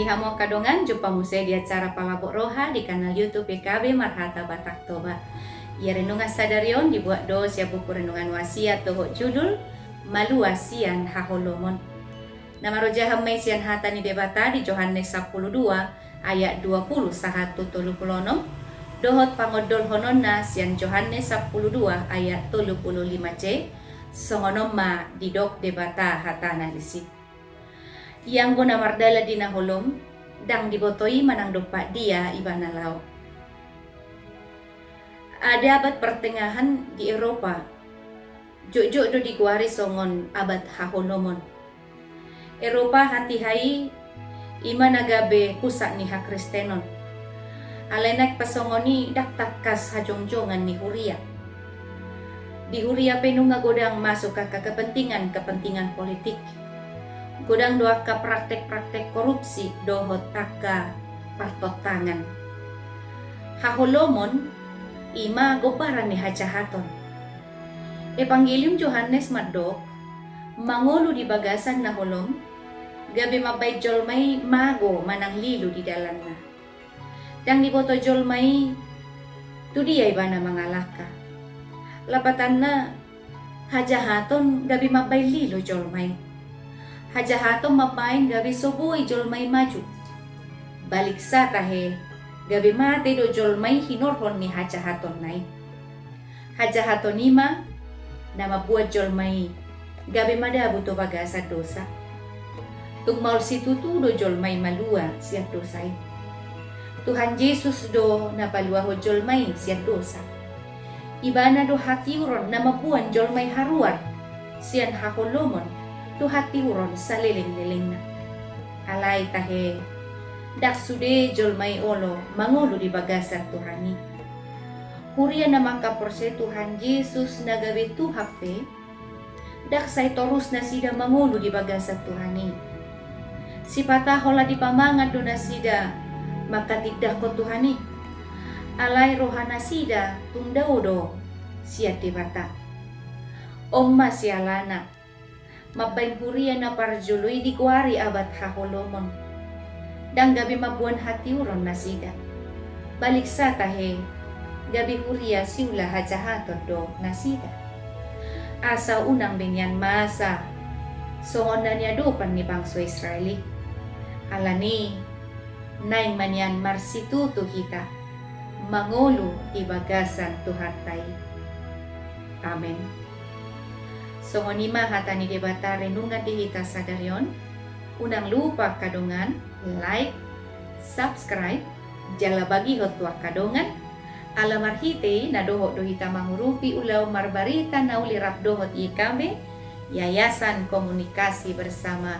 Hamo kadongan jumpa musai di acara Palabok Roha di kanal YouTube PKB Marhata Batak Toba. Ya renungan sadarion dibuat dos ya buku renungan wasiat toho judul Malu Wasian Haholomon. Nama roja hamai sian hatani debata di Yohanes 12 ayat 20 sahat tutulukulonom. Dohot pangodol hononna sian Yohanes 12 ayat 35c. Songonom ma didok debata hatana disi. Yang guna mardala di naholom, dang dibotoi manang dopak dia ibana lau. Ada abad pertengahan di Eropa, jok-jok do diguari songon abad haholomon. Eropa hati hai ima nagabe pusak ni ha Kristenon. Alenak pasongoni dak takas hajongjongan ni Huria. Di Huria penunga godang masuk ke kepentingan politik. Godang doa ka praktek-praktek korupsi dohot taka partot tangan. Haholomon ima gobaran ni hajahaton. Evangelium Yohanes madok mangolu di bagasan na holom gabi mabay jolmay mago manang lilo di dalanna. Dang diboto jolmay tudiyay ba na mga laka. Lapatan na hajahaton gabi mabay lilo jolmay. Hajahaton mapain gabi subuhi jolmay maju. Balik sa tahe gabi mate do jolmay hinorhon ni hajahaton nai. Hajahaton ima na mabuat jolmay gabi madabu to bagasa dosa. Tungmaul situtu do jolmay malua siat dosay. Tuhan Yesus do napalua ho jolmay siat dosa. Ibana do hati uron na mabuan jolmay haruar sian haholomon do hati uron sa liling-liling na. Alay tahe dak sude jolmay olo mangolo di bagasan Tuhani. Huria na makaporse Tuhan Yesus na gabi tu hafe dak say torus na sida mangolo di bagasan Tuhani. Si patahola di pamangan do na sida makatidak ko Tuhani. Alay rohana sida tungdaw do siya dibata. Omma sialana mabain huria na parjuloy di kuari abad haholomon. Dang gabi mabuan hati uron na sida. Balik sa tahe gabi huria siula hajahaton do na sida. Asa unang binyan masa songon na niya dopan ni bangso Israeli. Alani naing manyan marsituto kita mangolo di bagasan Tuhan tay. Amen. Songonima hatani debata renungan dihita sadarion. Unang lupa kadongan, like, subscribe, jala bagi hotwa kadongan. Alamar hite na dohot dohita mangurupi ulaw marbarita na ulirap dohot ikabe. Yayasan Komunikasi Bersama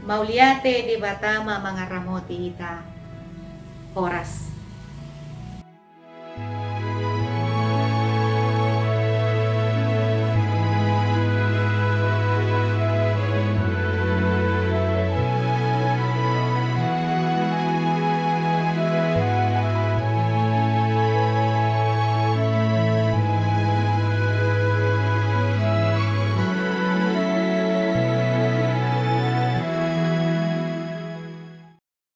Mauliate debatama mga ramoti hita. Horas.